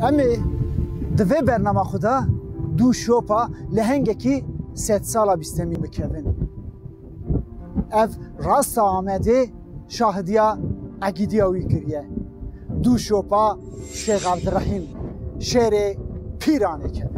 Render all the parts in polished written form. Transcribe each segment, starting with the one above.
امی دوی برنامه خودا دو شوپا لهنگه کی 100 سالا بیستمی بکوین. اف راست آمده شاهدیا عقیدیاوی کریه. دو شوپا شیخ عبدالرحیم شعر پیرانه کرد.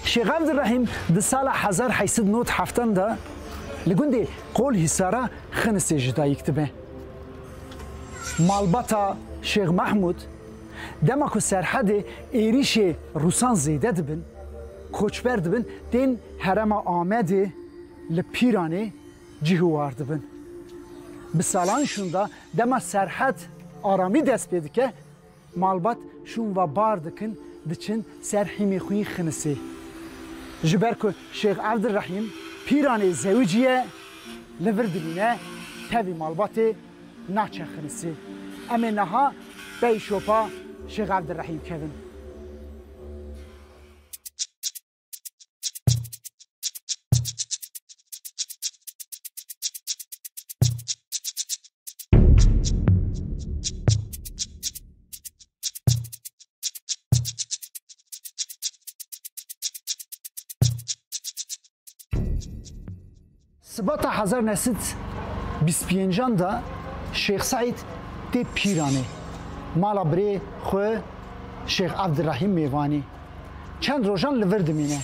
شیخ عبدالرحیم در سال 1807 دا لگوندی قول حسارا خنسی جدایی کتبه. مالباتا شیخ محمود دما که سرحد ایریش روسان زیده دبن کوچبر دبن دین حرم آمده لپیرانه جهوار دبن. به سالانشون دا دما سرحد آرامی دست بیده که مالبات شون و بار دکن دچن سرحیمی خوی خنسی. جبر که شیخ عبدالرحیم پیرانه زوجیه لوردلینه تاوی مالبات ناچه خنسی. اما نها بی شوپا شیخ عبدالرحیم کبن. سبات 1925 دا شیخ سعید تی پیرانه مالا بری خو شیخ عبدالرحیم میوانی چند روزان لورد مینه.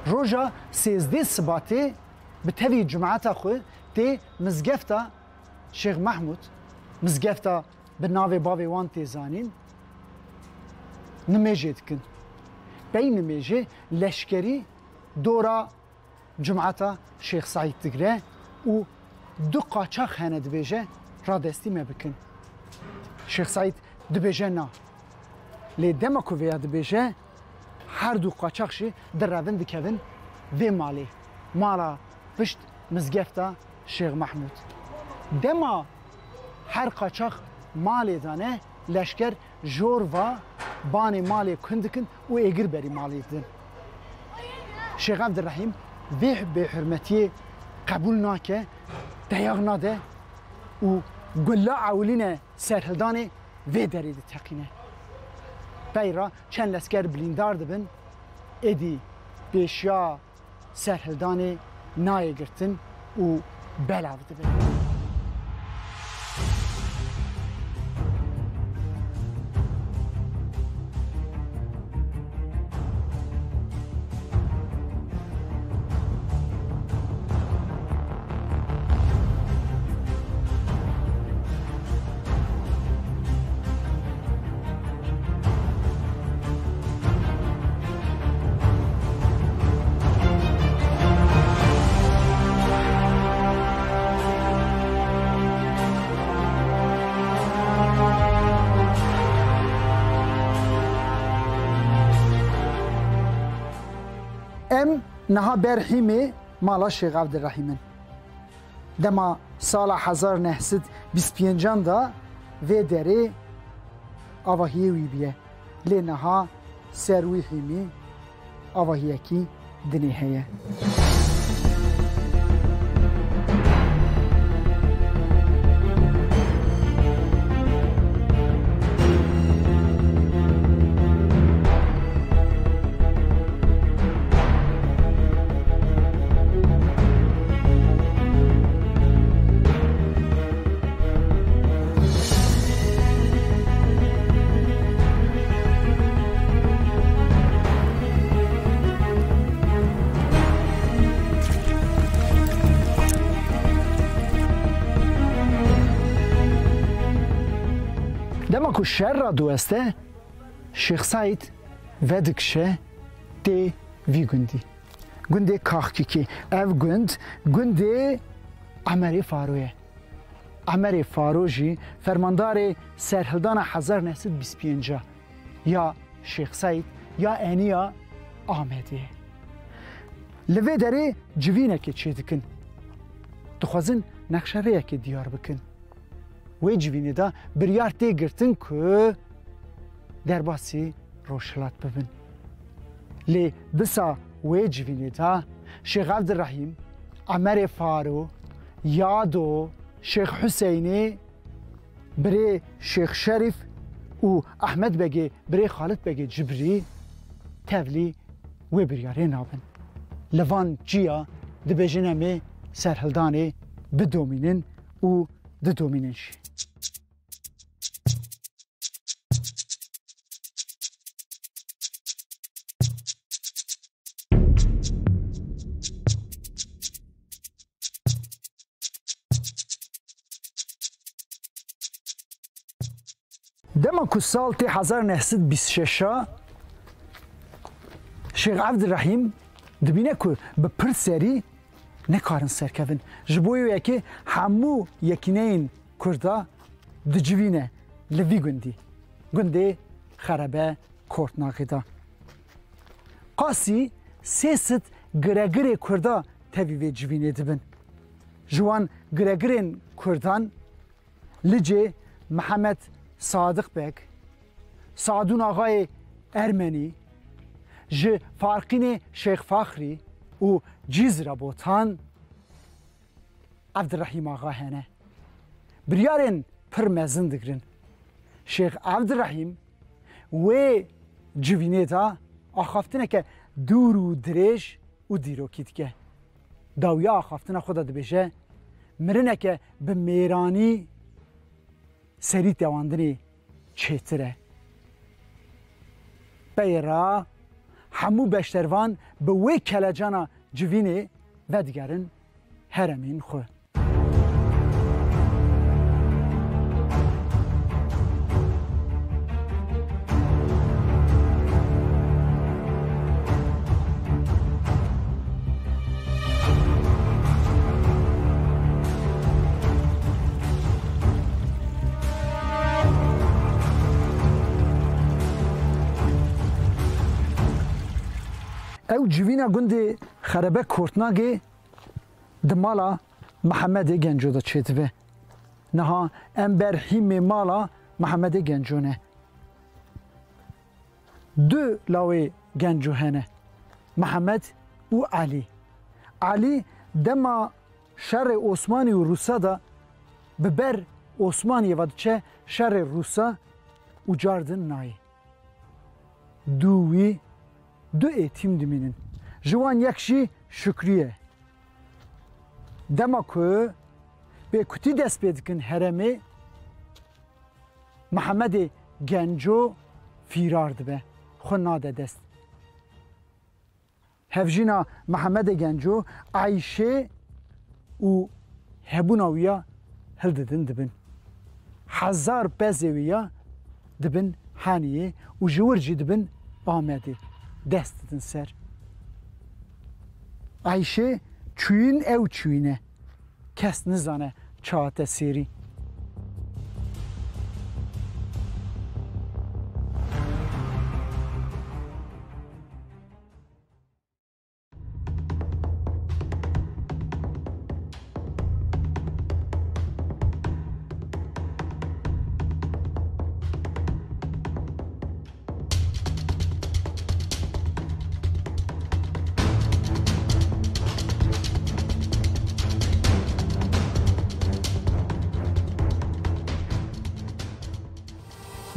روزا 13 سباته به تاوی جماعت خو تی مزگفتا شیخ محمود مزگفتا به ناو باوی وان تی زانین نمیجه دکن. بین نمیجه لشکری دورا جماعتا شیخ سعید دگره و دو قاچاق هنه دبیجه را دستی مبکن. شیخ سعید دبیجه نا. لی دمکو ویا دبیجه هر دو قاچاقشی در روند دکوین وی مالی. مالا پشت مزگفتا شیخ محمود. دما هر قاچاق مالی دانه لشکر جور و بانی مالی کندکن و ایگر بری مالی دن. شیخ عبدالرحیم وی به حرمتی قبول ناکه دیاغ ناده و گلا اولین سرهلدان وی درید تقینه. بیرا چند لسکر بلیندار دبن ایدی بیشیا سرهلدان نای گرتن و بلاو دبن. نها برحیمه مالا شیخ عبدالرحیمن. دما سال 1925 دا و دره آواهی وی بیه. لی نها سروی حیمی آواهی کی دنی هیه. شهر را دوسته شیخ سعید ودکشه دی وی گندی گنده کاخکی که او گند عمری فارویه عمری فاروجی فرماندار سرهلدان 1925 یا شیخ سعید یا انیا آمدیه لوی داره جوینه که چی دکن دخوازن نقشره که دیار بکن وی جوینه دا بریار تی گرتن که در باسی روشلات ببین لی بسا وی جوینه دا شیخ عبدالرحیم عمر فارو یادو شیخ حسینی بری شیخ شریف و احمد بگی بری خالد بگی جبری تولی وی بریاره نابن لوان جیا دبیجن همه سرهلدانه بدومینن و ددومیننشی دما که سال 1926 شیخ عبدالرحیم دبینه که به پر سری نکارن سرکوین جبویو یکی همو یکینین کردا دجوینه لوی گندی خرابه کورتناقی دا قاسی سیست گرگری کردا تاوی جوینه دبن جوان گرگرین کردان لجه محمد صادق بک سعدون آقای ارمنی ج فارقین شیخ فخری و جیز رابوتان عبدالرحیم آقا هنه بریارن پر مزن دگرن شیخ عبدالرحیم و جوینه دا آخافتنه که دور و دریش و دیروکی دیگه داویا آخافتنه خدا دبیشه مرنه که به میرانی سری دواندنی چیتره بیرا همو بشتروان به وی کلجانا جوینه و دیگرن هرمین خو او جوینا گندی خرابه کورتناگی دمالا محمد گنجو دا چیتوه نها امبر هیم مالا محمد گنجونه دو لاوی گنجو هنه محمد و علی دما شر عثمانی و روسا دا ببر عثمانی و چه شر روسا و جاردن نای دو ایتیم دمینن جوان یکشی شکریه دما که به کتی دست بیدکن هرمه محمد گنجو فیرار دبه خون ناده دست هفجینا محمد گنجو عایشه و هبوناویا هل ددن دبن 1000 بزویا دبن هانیه و جورجی دبن آمده دست دن سر عایشه چوین او چوینه کس نزانه چاعت سیری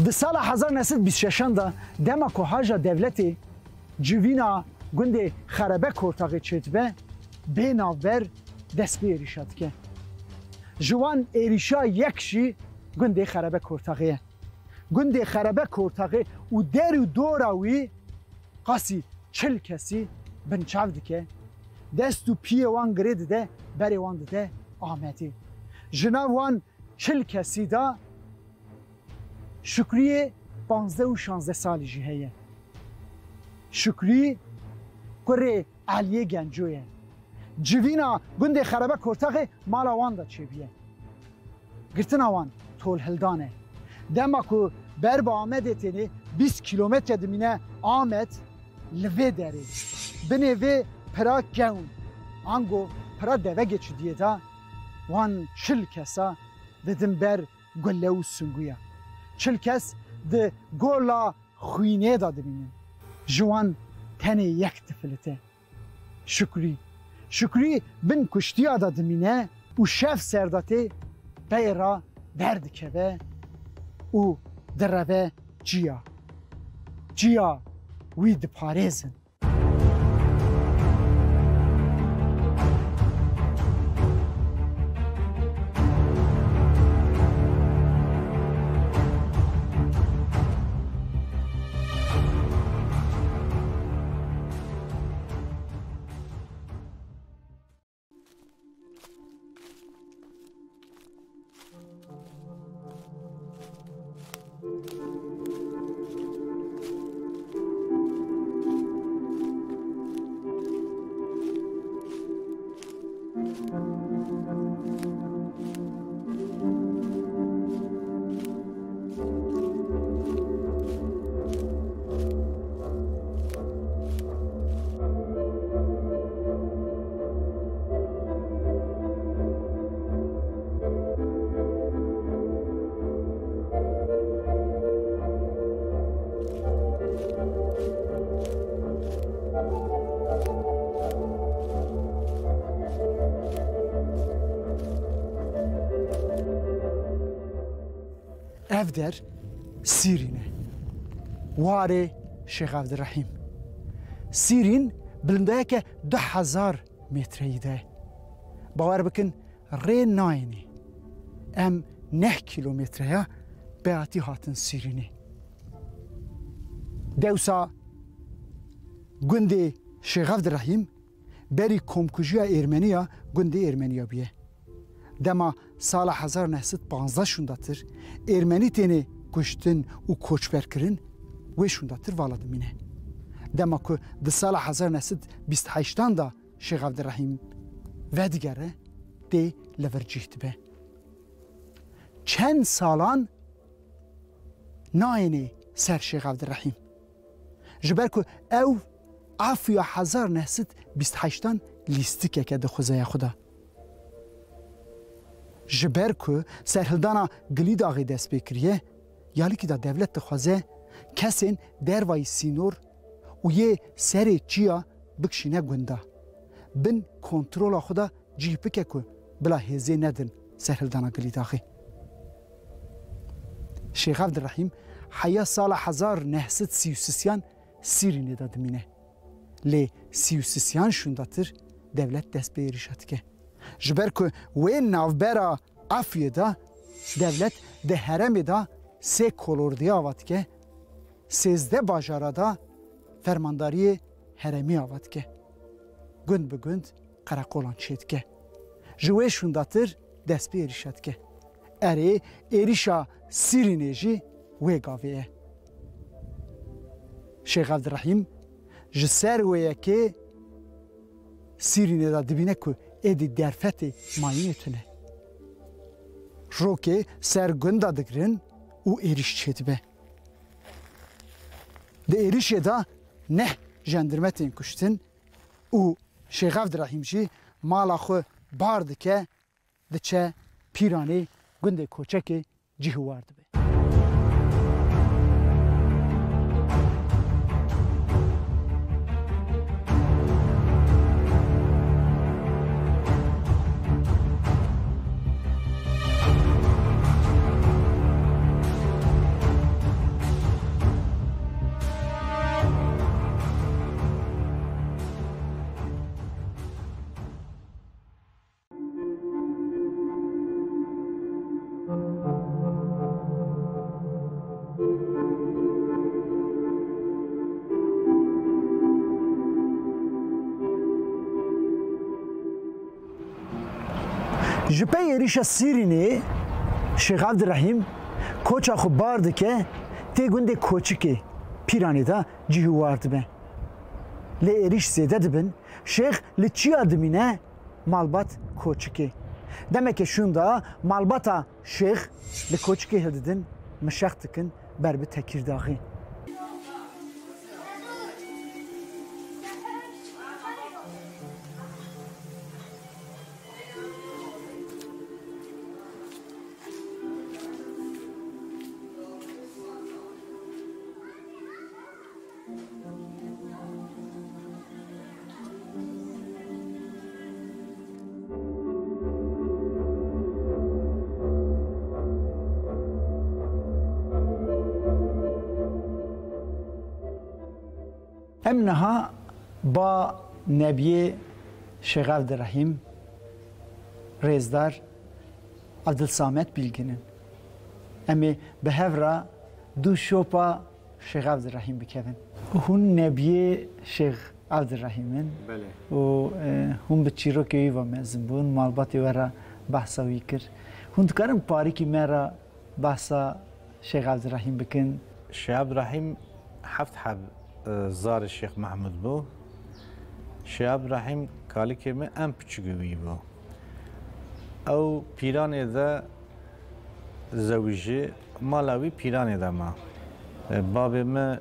در سال 1926 دا دما که حاجه دولتی جوینا گنده خرابه کورتاقی چیتبه به ناور دست به ایریشاد که جوان ایریشا یکشی گنده خرابه کورتاقیه گنده خرابه کورتاقی و در و دوراوی قاسی 40 کسی بنچاو دکه دست و پیه وان گرید ده بری وان ده آمدی جناب وان 40 کسی دا شکری 15 و 16 سالی جی هیه شکری کره علیه گنجویه جوینا گنده خرابه کرتاق مالا وان دا چه بیه گرتن آوان طول هلدانه دما که بر با آمده تینه 20 کیلومتر دمینه آمد لوه داره بنه وی پرا گون آنگو پرا دوه گچ دیه دا وان چل کسا ددن بر گله و سنگویا چل کس ده گولا خوینه دا دمینه جوان تنه یک تفلته شکری بن کشتی دا دمینه و شف سرداته بیرا درد که و دروه جیا وی دپارێزن ev der Sîrîne warê Şeyx Abdirrahîm Sîrîn bilindayeke 2000 metreyî de bawer bikin rê nayînî em 9 kilometreya beatî hatin Sîrînê dewsa gundê Şeyx Abdirrahîm berî komkujiya Ermeniya gundê Ermeniya biye dema sala 1915 şundadır Ermeni tenê kuştin û koçberkirin wê şundadır vala dimîne dema ku di sala 1928 da Şeyx Abdirrahîm vedigere tê levercih dibe çend salan nayêne ser Şeyx Abdirrahîm ji ber ku ew afiya 1928 lîstikeke dixuzeya xwe da ji ber ku serhildana Gilîdaxê dest pê kiriye yalikî da devlet dixwaze kesên dervayî sînor û yê serê çiya bikişîne gunda bin kontrola xwe da cih bike ku bila hêzê nedin serhildana Gilîdaxê Şeyx Abdirrahîm heya sala 1933 Sîrînê da dimîne lê 33 şundatir devlet dest pê êrîşa dike ji ber ku wê navbera Afyê da devlet di heremê da sê kolordiya ava dike 13 bajara da fermandariyê heremî ava dike gund bi gund qereqolan çê dike ji wê şundatir dest pê êrîşa dike erê êrîşa Sîrînê jî wê gavê ye Şeyx Abdirrahîm ji ser wê yekê Sîrînê da dibîne ku êdî derfetê mayînê tune rokê ser gunda digirin û êrîş çêdibe di êrişê da neh jendirmetên kuştin û Şeyx Abdirrahîm jî mala xwe bar dike diçe pîranê gundê koçekê cihûwar dibe Ji pey êrîşa Sîrînê Şeyx Abdirrahîm کوچا خو بارد که تی گنده کوچکی پیرانی دا جیهوارد به لی ایریش زیده دبن شیخ لی چی آدمینه مالبات کوچکی demek ki şunda malbata şeyh li koçki hildin mişaktıkın berbi Tekirdağ'ı. امنها با نبی شیخ عبدالرحیم رزدار عبدالصامت bilginin. امی به هفرا دو شوپا شیخ عبدالرحیم بکن. هون نبی شیخ عبدالرحیمن. بله. و هون به چیروکی و مزبون مالباتی ورا بحثا ویکر. هون دکارم پاری کی مرا بحثا شیخ عبدالرحیم بکن. شیخ عبدالرحیم هفت حب زار الشيخ محمود بو شيخ ابراهيم قال كلمه ام بچگوي بو او پیران ذا زوجي مالاوي پیران ذا ما باب ما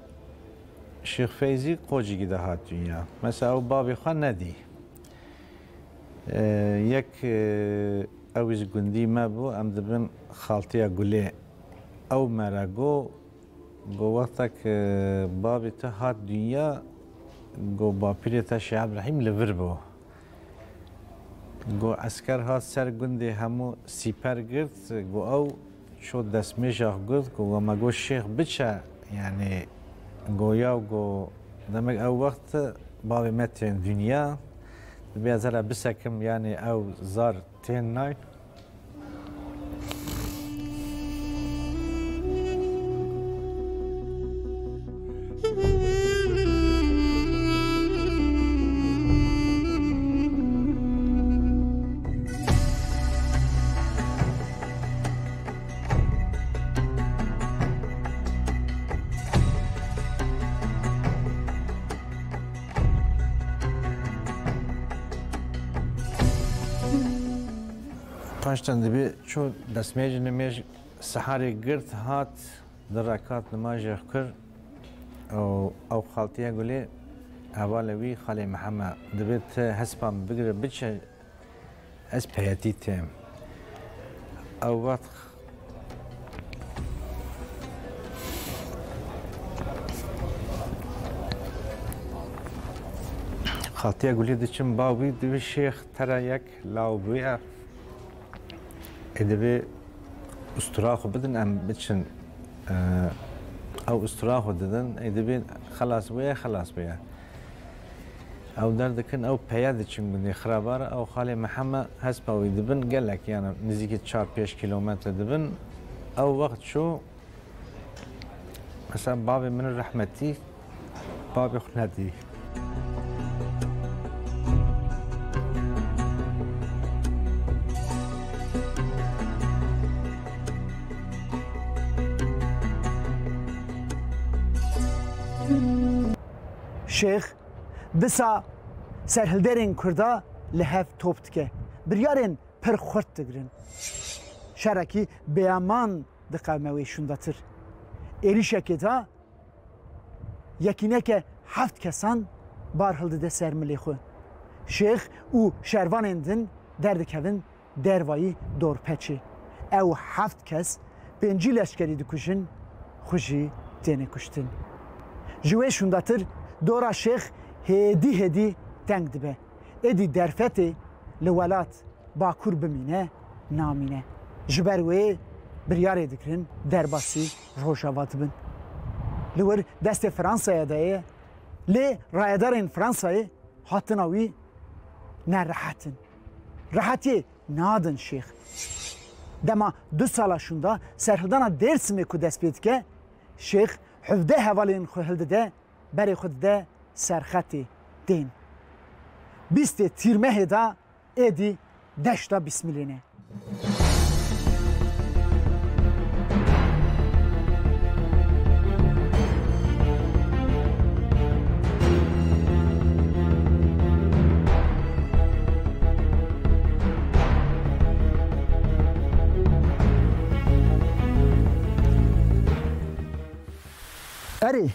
شيخ فيزي قوجي كده هات دنيا مثلا او بابي خان ندي يك اوز گندي ما بو ام دبن خالتيا گله او مراگو گو وقتا که بابی تا هات دنیا گو با پیری تا شیخ عبدالرحیم لور بو گو عسکر هات سر گنده همو سیپر گرد گو او شو دسمه جاخ گرد گو ما گو شیخ بچه یعنی گو یاو گو دمک او وقت بابی متین دنیا بیازالا بسکم یعنی او زار تین نای پاشتن دبی چون دستمیج نمیج سحری گرد هات درکات نماز کر او خالتیه گلی اوالوی خاله محمد دبیت حسبم بگره بچه از پیاتی تیم او وقت خالتیه گلی دچم باوی دبی شیخ ترا یک لاوبیه ادبي استراخ بدن ام بتشن او استراخ بدن ادبي خلاص ويا او دردكن او بياد تشن بني خرابار او خالي محمد حسب او دبن قال لك يعني نزيك 4-5 كيلومتر دبن او وقت شو مثلا بابي من رحمتي بابي خلاتي شیخ دسا سرهلدرین کردا لحف توپت که بریارین پر خورد دگرن شرکی بیامان دقاموی شونداتر ایریشه که دا یکینه که 7 کسان بارهلده ده سرملی خو شیخ او شروان اندن دردکوین دروایی دورپچی او 7 کس 5 لشکری دکوشن خوشی تینه کشتن جوه شونداتر دورا شیخ هدی تنگ دبه ادی درفتی لولات باکور بمینه نامینه جبروی بریاره دکرن درباسی روشاوات بن لور دست فرانسایه دایه لی رایدارین فرانسایه هاتناوی نرحتن راحتی نادن شیخ دما 2 سالا شوندا سرهدانا درسمی که دست بید که شیخ حفده حوالین خوهلده ده بری خود ده سرخطی دین 20 تیرمه دا ایدی دشتا بسمیلینه اری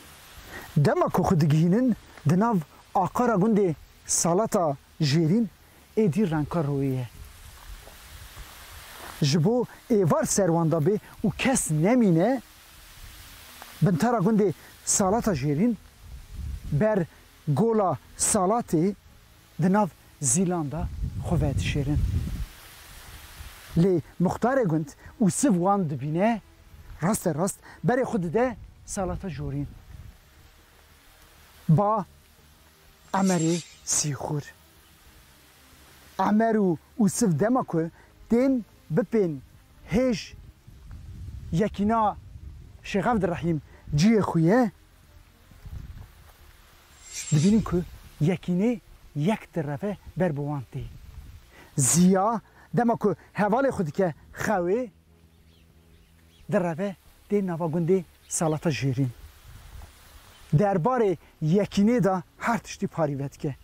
دما که خود گینن دناو آقارا گنده سالتا جیرین ایدی رنکا رویه جبو ایوار سرواندا به و کس نمینه بنتارا گنده سالتا جیرین بر گولا سالاتی دناو زیلاندا خوفت شیرین لی مختار گند و سوان دبینه راست برای خود ده سالاتا جورین با عمری سیخور عمر و سف دما که دین بپین هیچ یکینا شیخ عبدالرحیم جیه خویه ببینیم که یکینه یک طرفه بر بوانتی زیا دما که حوال خودی که خواه طرفه دی نوا گنده سالتا جیرین درباره یکینه دا هر تشتی پاریوت که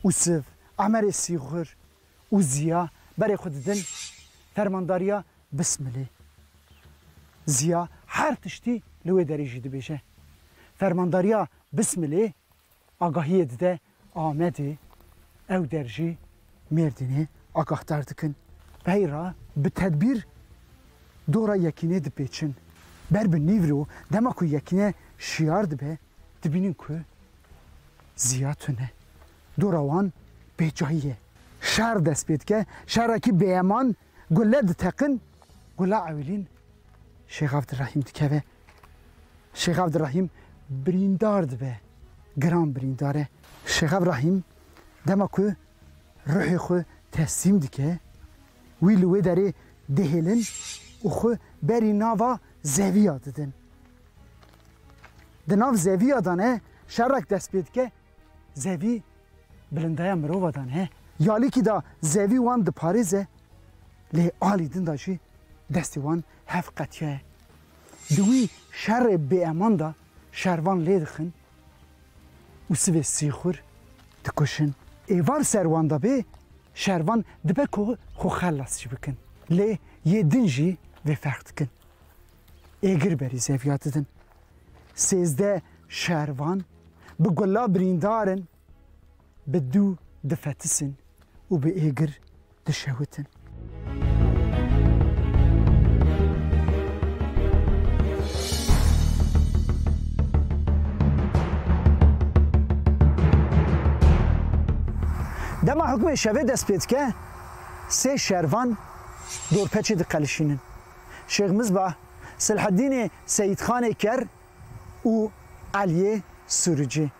اوسف عمر سیغور و زیا برای خود دن فرمانداریا بسمله زیا هر تشتی لوی دریجی دو بیشه فرمانداریا بسمله آگاهی ده آمده او درجی مردینه آگاه دردکن بیرا به تدبیر دورا یکینه ده پیچن بر به نیورو دما که یکینه شیار دبه دبینین که زیادتونه دوروان به جاییه شهر دست بید که شهر که به امان گله ده تقن گله اولین شیخ عبدالرحیم دکوه شیخ عبدالرحیم بریندار دبه گرام برینداره شیخ عبدالرحیم دما که روح خو تسلیم دکه ویلوه داره دهلن و خو بری ناوا زویا ددن دناو زویا دانه شرک دست بید که زوی بلندای مرو دانه یالی که دا زوی وان ده پاریزه لی آلی دن داشی دستی وان هف قطیه دوی شر به امان دا شروان لیدخن و سوی سیخور دکشن ایوار سروان دا به شروان دبه که خو خلاص شی بکن لی یه دنجی و فرق کن ایگر بری زویات دن سیزده شروان به گلا بریندارن به دو دفتسن و به ایگر دشوتن دما حکم شوه دست پید که سه شروان دور پچه ده قلشینن شیخ مصباح صلاح الدین سید خان کر و علی سروجی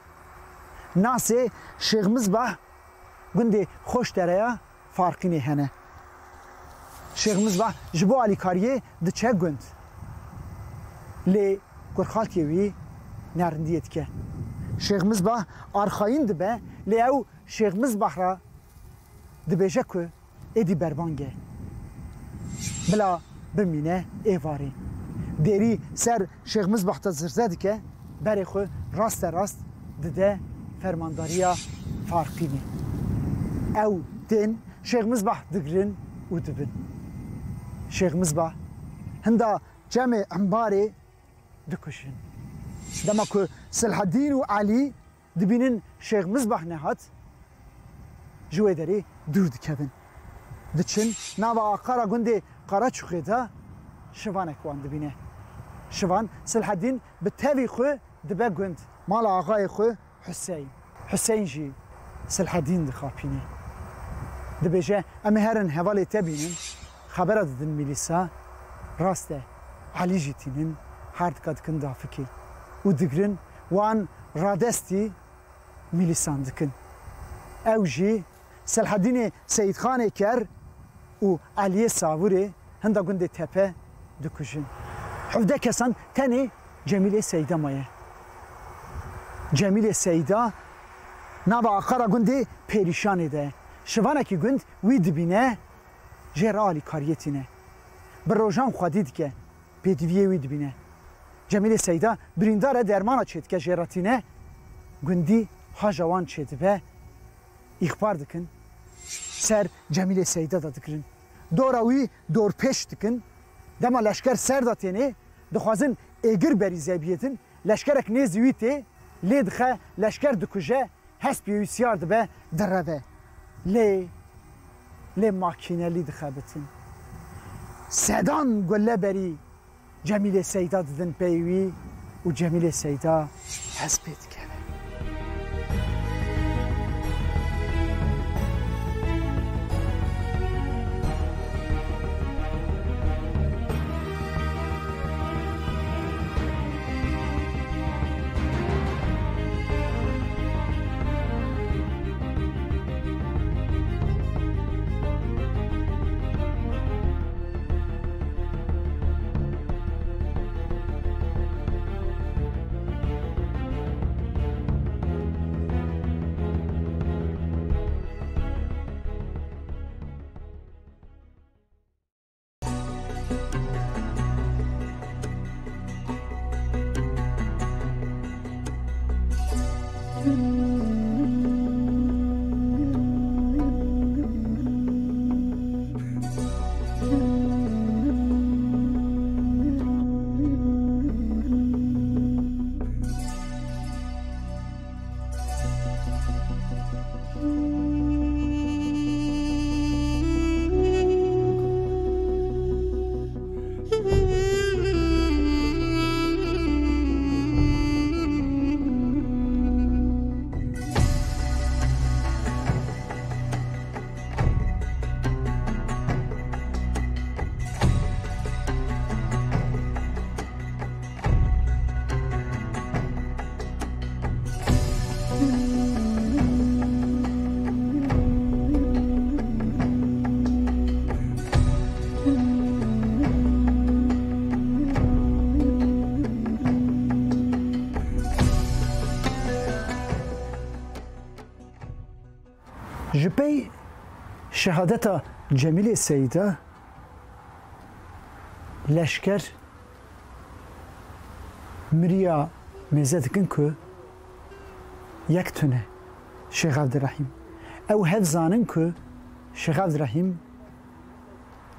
ناسه شیخ مصباح گنده خوش دریا فارقینه هنه شیخ مصباح جبو علی کاریه ده چه گند لی گرخالتی وی نرندیت که شیخ مصباح آرخاین دبه لی او شیخ مصباح را دبیجه که ایدی بربانگه بلا بمینه ایواری دیری سر شیخ مصباح تا زرزده که برای خو راست دده فرمانداریا فارقینه او دین شیخ مصباح دگرن و دبن شیخ مصباح هندا جمع انباری دکشن دما که صلاح الدین و علی دبینن شیخ مصباح نهات جوه داری دور دکبن دچن ناوا آقارا گنده قارا چوخیده شوان اکوان دبینه شوان صلاح الدین به تاوی خو دبه گند مال آقای خو حسین جی صلاح الدین دخابینه دبیجه اما هرن حوالی تبینن خبره دادن میلیسا راسته علی جیتینن هر دکات کن دافکی و دگرن وان رادستی میلیسان دکن او جی صلاح الدین سید خان کر و علی ساوری هندا گنده تپه دکشن حفده کسان تنی جمیل سیده مایه جمیل سیده نابا آخرا گنده پریشانه ده شوانه که گند وی دبینه جرالی کاریتینه بر روژان خودید که پیدویه وی دبینه جمیل سیده بریندار درمانا چید که جراتینه گندی ها جوان چید به اخبار دکن سر جمیل سیده دا دکرن دوراوی دور پیش دکن دما لشکر سر داتینه دخوازن ایگر بری زیبیتن لشکرک نزویتی لید خه لشکر دکوژه هسپی ویسیار دبه درده لی ماکینه لید خه بتن سدان گله بری جمیل سیدا ددن پیوی و جمیل سیدا هسپید که جپی شهادت جمیل سیدا لشکر مریا مزد کن که یک تونه شیخ عبدالرحیم او هف زانن که شیخ عبدالرحیم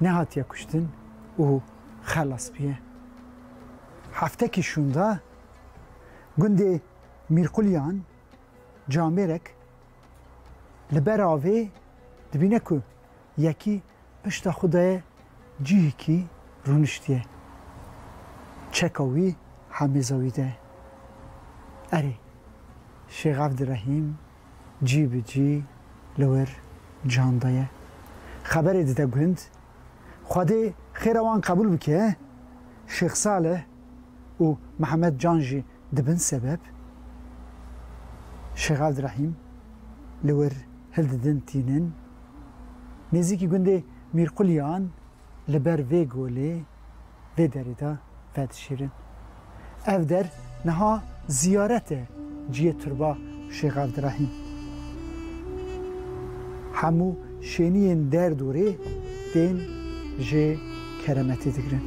نهاتیا کشتن و خلاص بیه هفته که شونده گنده میرقلیان جامرک لبر آوه دبینه که یکی پشت خدای جیه کی رونشتیه چکاوی همه زاویده اره شیخ عبدالرحیم جی به جی لور جاندایه خبر دیده گوند خواده خیروان قبول بکه شیخ صالح و محمد جانجی دبن سبب شیخ عبدالرحیم لور هل ددن تینن نزیکی گنده میرقلیان لبر وی گوله وی دریدا ود شیرن اف در نها زیارت جیه تربا شیخ عبدالرحیم همو شینین در دوره دین جه کرمتی دگرن